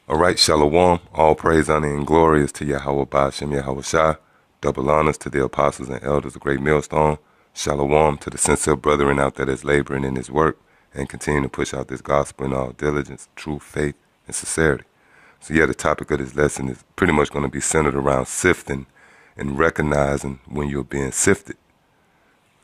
All right, Shalom. All praise, honor, and glory is to Yahweh Ba'ashem Yahweh Shai. Double honors to the apostles and elders of Great Millstone. Shalom to the sincere brethren out there that's laboring in his work and continue to push out this gospel in all diligence, truth, faith, and sincerity. So yeah, the topic of this lesson is pretty much going to be centered around sifting and recognizing when you're being sifted.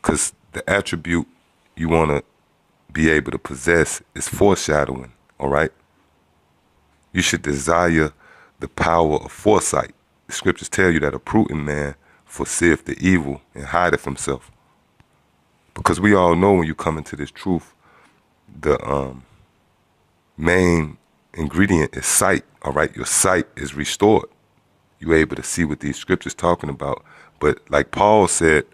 Because the attribute you want to be able to possess is foreshadowing, all right? You should desire the power of foresight. The scriptures tell you that a prudent man foreseeth the evil and hideth himself. Because we all know when you come into this truth, the main ingredient is sight, all right? Your sight is restored. You're able to see what these scriptures talking about. But like Paul said,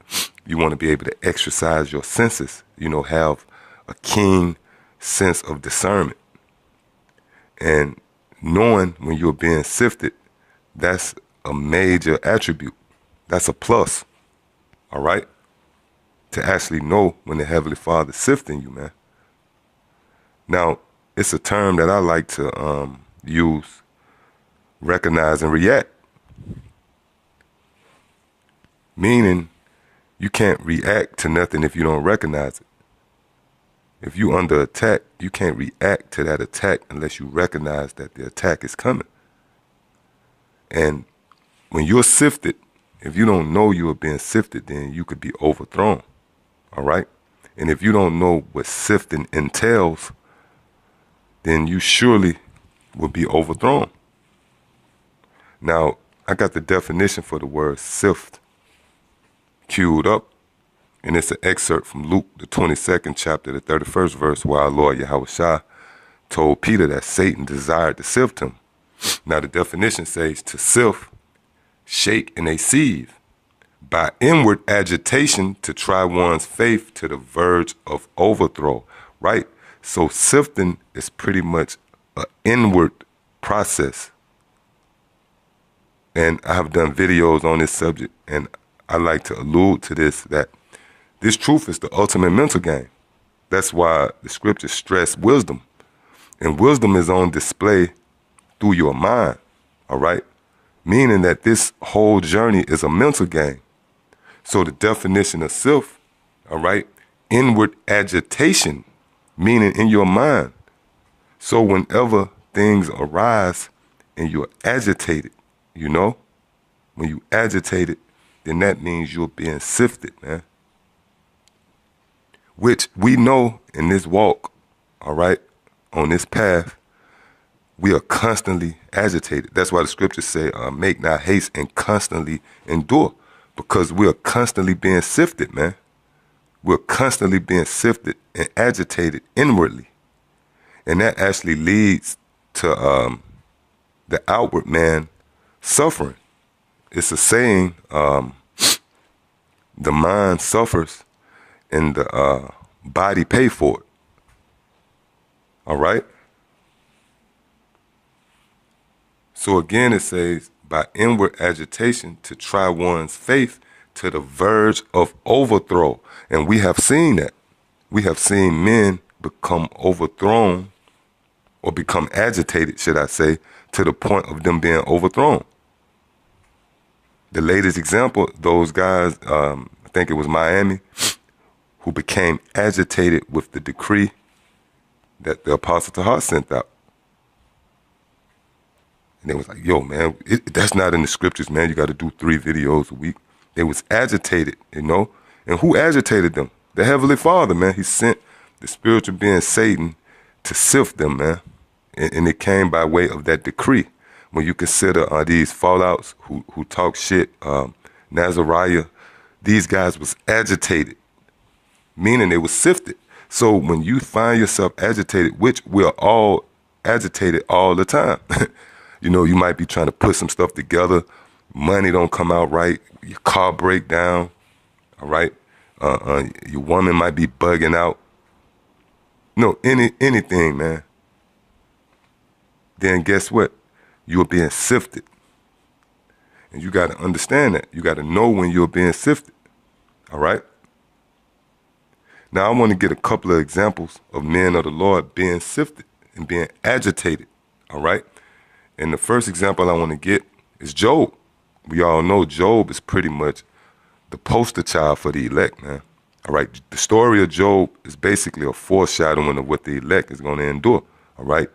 you want to be able to exercise your senses, have a keen sense of discernment. And knowing when you're being sifted, that's a major attribute. That's a plus, all right? To actually know when the Heavenly Father's sifting you, man. Now, it's a term that I like to use, recognize and react. Meaning, you can't react to nothing if you don't recognize it. If you under attack, you can't react to that attack unless you recognize that the attack is coming. And when you're sifted, if you don't know you are being sifted, then you could be overthrown, all right? And if you don't know what sifting entails, then you surely will be overthrown. Now, I got the definition for the word sift queued up. And it's an excerpt from Luke, the 22nd chapter, the 31st verse, where our Lord Yahweh Shai told Peter that Satan desired to sift him. Now, the definition says to sift, shake, and a sieve, by inward agitation to try one's faith to the verge of overthrow, right? So sifting is pretty much an inward process. And I have done videos on this subject, and I like to allude to that this truth is the ultimate mental game. That's why the scriptures stress wisdom. And wisdom is on display through your mind, all right? Meaning that this whole journey is a mental game. So the definition of sift, all right, inward agitation, meaning in your mind. So whenever things arise and you're agitated, when you agitated, then that means you're being sifted, man. Which we know in this walk, all right, on this path, we are constantly agitated. That's why the scriptures say, make not haste and constantly endure, because we are constantly being sifted, man. We're constantly being sifted and agitated inwardly. And that actually leads to the outward man suffering. It's a saying, the mind suffers and the body pay for it. All right? So again, it says, by inward agitation to try one's faith to the verge of overthrow. And we have seen that. We have seen men become overthrown, or become agitated, should I say, to the point of them being overthrown. The latest example, those guys, I think it was Miami, who became agitated with the decree that the Apostle Tahar sent out. And they was like, yo, man, that's not in the scriptures, man. You got to do 3 videos a week. They was agitated, And who agitated them? The Heavenly Father, man. He sent the spiritual being Satan to sift them, man. And it came by way of that decree. When you consider these fallouts who talk shit, Nazariah, these guys was agitated, meaning they was sifted. So when you find yourself agitated, which we're all agitated all the time, you might be trying to put some stuff together, money don't come out right, your car break down, all right? Your woman might be bugging out. Anything, man. Then guess what? You're being sifted. And you got to understand that. You got to know when you're being sifted. All right? Now, I want to get a couple of examples of men of the Lord being sifted and being agitated. All right? And the first example I want to get is Job. We all know Job is pretty much the poster child for the elect, man. All right. The story of Job is basically a foreshadowing of what the elect is going to endure. All right.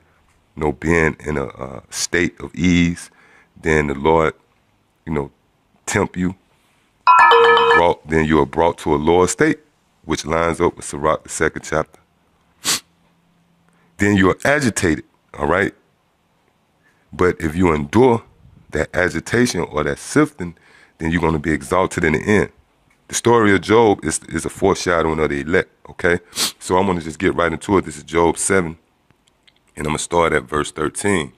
You know, being in a state of ease, then the Lord, you know, tempt you. Then you are brought to a lower state, which lines up with Sirach, the 2nd chapter. Then you are agitated. All right. But if you endure that agitation or that sifting, then you're going to be exalted in the end. The story of Job is a foreshadowing of the elect, okay? So I'm going to just get right into it. This is Job 7, and I'm going to start at verse 13.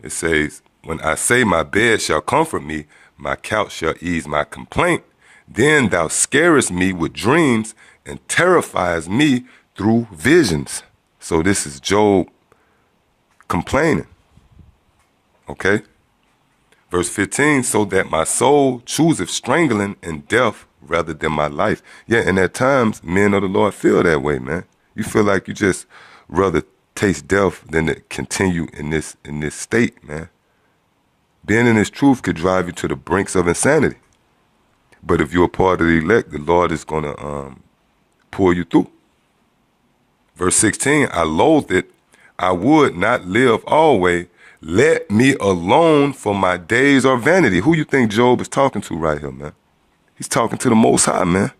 It says, when I say my bed shall comfort me, my couch shall ease my complaint, then thou scarest me with dreams and terrifies me through visions. So this is Job complaining, okay? Verse 15, so that my soul chooseth strangling and death rather than my life. Yeah, and at times, men of the Lord feel that way, man. You feel like you just rather taste death than to continue in this state, man. Being in this truth could drive you to the brinks of insanity. But if you're a part of the elect, the Lord is going to pull you through. Verse 16, I loathe it. I would not live always. Let me alone, for my days are vanity. Who you think Job is talking to right here, man? He's talking to the Most High, man.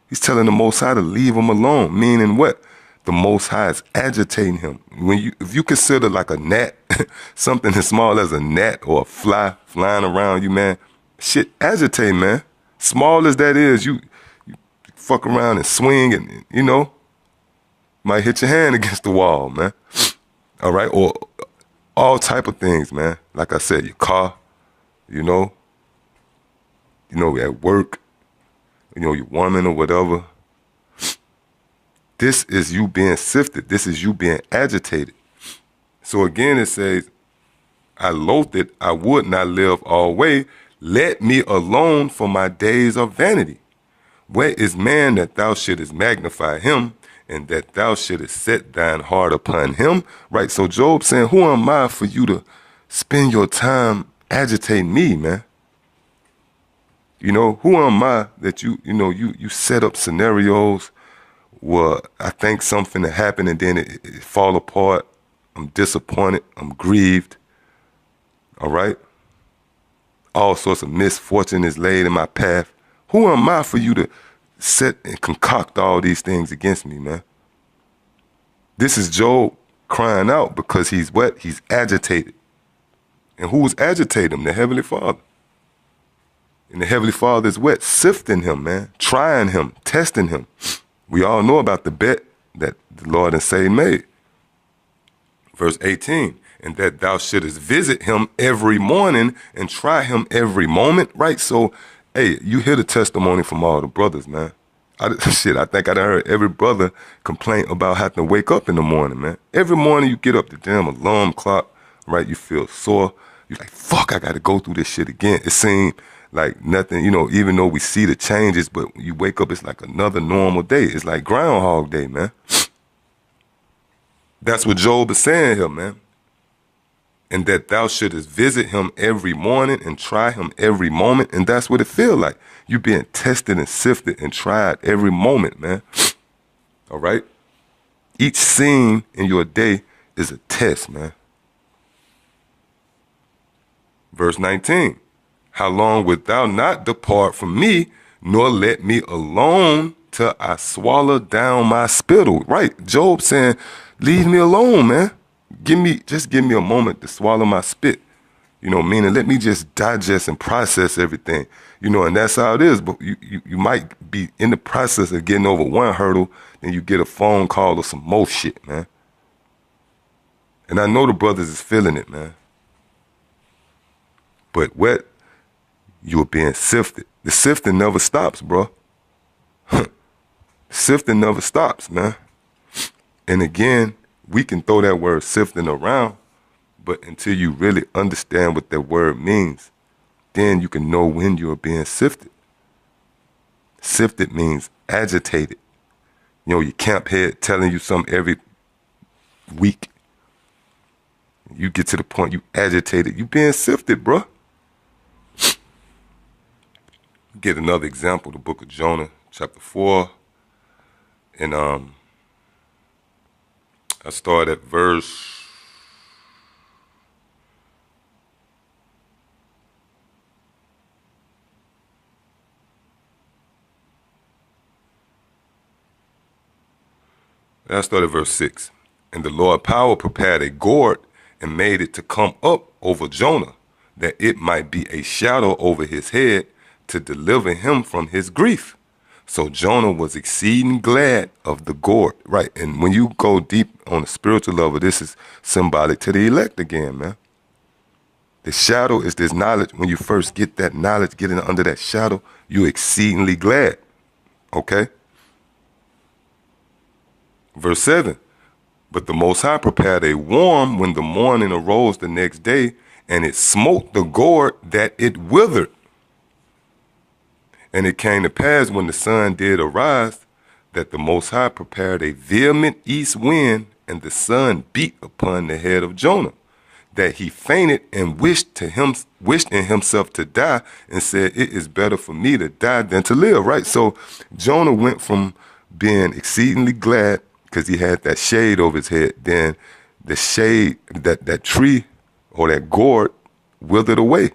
He's telling the Most High to leave him alone. Meaning what? The Most High is agitating him. If you consider like a gnat, something as small as a gnat or a fly flying around you, man, shit agitate, man. Small as that is, you fuck around and swing and, you know, might hit your hand against the wall, man. All right? Or all type of things, man. Like I said, your car, you know, at work, your woman or whatever. This is you being sifted. This is you being agitated. So again, it says, I loathe it. I would not live always. Let me alone, for my days are vanity. Where is man that thou shouldest magnify him, and that thou shouldest set thine heart upon him? Right, so Job saying, who am I for you to spend your time agitating me, man? You know, who am I that you set up scenarios where I think something to happen and then it fall apart. I'm disappointed. I'm grieved. All right? All sorts of misfortune is laid in my path. Who am I for you to set and concoct all these things against me, man? This is Job crying out because he's what? He's agitated. And who's agitating him? The Heavenly Father. And the Heavenly Father is what? Sifting him, man. Trying him. Testing him. We all know about the bet that the Lord and Savior made. Verse 18. And that thou shouldest visit him every morning and try him every moment. Right? So, hey, you hear the testimony from all the brothers, man. I think I done heard every brother complain about having to wake up in the morning, man. Every morning you get up, the damn alarm clock, right? You feel sore. You're like, fuck, I got to go through this shit again. It seemed like nothing, even though we see the changes, but when you wake up, it's like another normal day. It's like Groundhog Day, man. That's what Job is saying here, man. And that thou shouldest visit him every morning and try him every moment. And that's what it feel like. You being tested and sifted and tried every moment, man. All right? Each scene in your day is a test, man. Verse 19. How long wilt thou not depart from me, nor let me alone till I swallow down my spittle? Right. Job saying, leave me alone, man. Just give me a moment to swallow my spit. Meaning let me just digest and process everything. And that's how it is. But you might be in the process of getting over one hurdle, then you get a phone call or some more shit, man. And I know the brothers is feeling it, man. But what? You're being sifted. The sifting never stops, bro. Sifting never stops, man. And again, we can throw that word sifting around, but until you really understand what that word means, then you can know when you're being sifted. Sifted means agitated. Your camp head telling you something every week. You get to the point you agitated, you being sifted, bruh. Get another example, the book of Jonah, chapter 4. And I start at verse I started verse 6. And the Lord power prepared a gourd and made it to come up over Jonah, that it might be a shadow over his head to deliver him from his grief. So Jonah was exceeding glad of the gourd. Right, and when you go deep on the spiritual level, this is symbolic to the elect again, man. The shadow is this knowledge. When you first get that knowledge, getting under that shadow, you're exceedingly glad, okay? Verse 7, but the Most High prepared a worm when the morning arose the next day, and it smote the gourd that it withered. And it came to pass when the sun did arise, that the Most High prepared a vehement east wind, and the sun beat upon the head of Jonah, that he fainted and wished in himself to die, and said, it is better for me to die than to live. Right? So Jonah went from being exceedingly glad because he had that shade over his head, then the shade, that tree or that gourd withered away.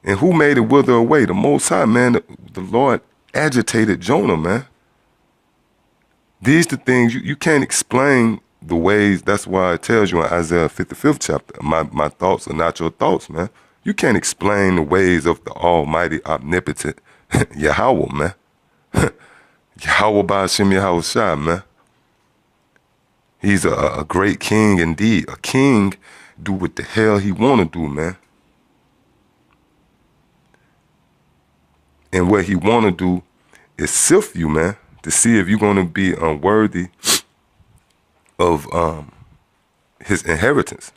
And who made it wither away? The Most High, man. The Lord agitated Jonah, man. These the things you can't explain the ways. That's why it tells you in Isaiah 55th chapter, my thoughts are not your thoughts, man. You can't explain the ways of the almighty, omnipotent Yahweh, man. Yahweh Ba'ashem Yahweh Shai, man. He's a great king indeed. A king do what the hell he want to do, man. And what he want to do is sift you, man, to see if you're going to be unworthy of his inheritance.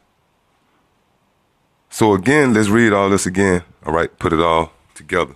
So again, let's read all this again. All right, put it all together.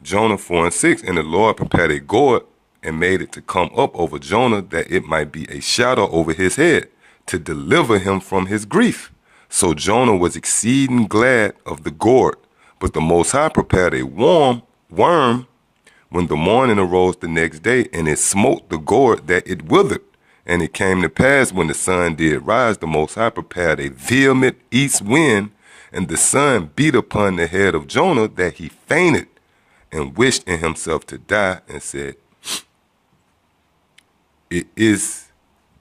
Jonah 4 and 6, and the Lord prepared a gourd and made it to come up over Jonah, that it might be a shadow over his head, to deliver him from his grief. So Jonah was exceeding glad of the gourd, but the Most High prepared a worm when the morning arose the next day, and it smote the gourd that it withered. And it came to pass when the sun did rise, the Most High prepared a vehement east wind, and the sun beat upon the head of Jonah, that he fainted and wished in himself to die, and said, it is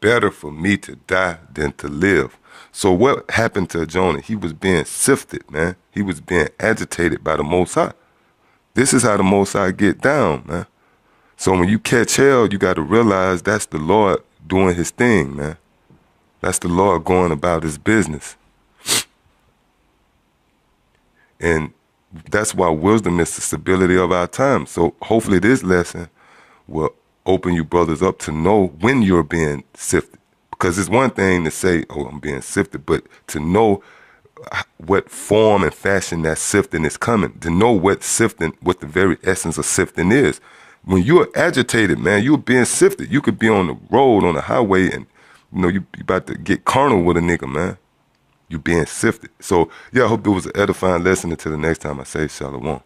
better for me to die than to live. So what happened to Jonah? He was being sifted, man. He was being agitated by the Most High. This is how the Most High get down, man. So when you catch hell, you got to realize that's the Lord doing his thing, man. That's the Lord going about his business. And that's why wisdom is the stability of our time. So hopefully this lesson will open you brothers up to know when you're being sifted. Because it's one thing to say, oh, I'm being sifted, but to know what form and fashion that sifting is coming, to know what sifting, what the very essence of sifting is. When you're agitated, man, you're being sifted. You could be on the road, on the highway, and you about to get carnal with a nigga, man. You being sifted. So, yeah, I hope it was an edifying lesson. Until the next time I say shalom.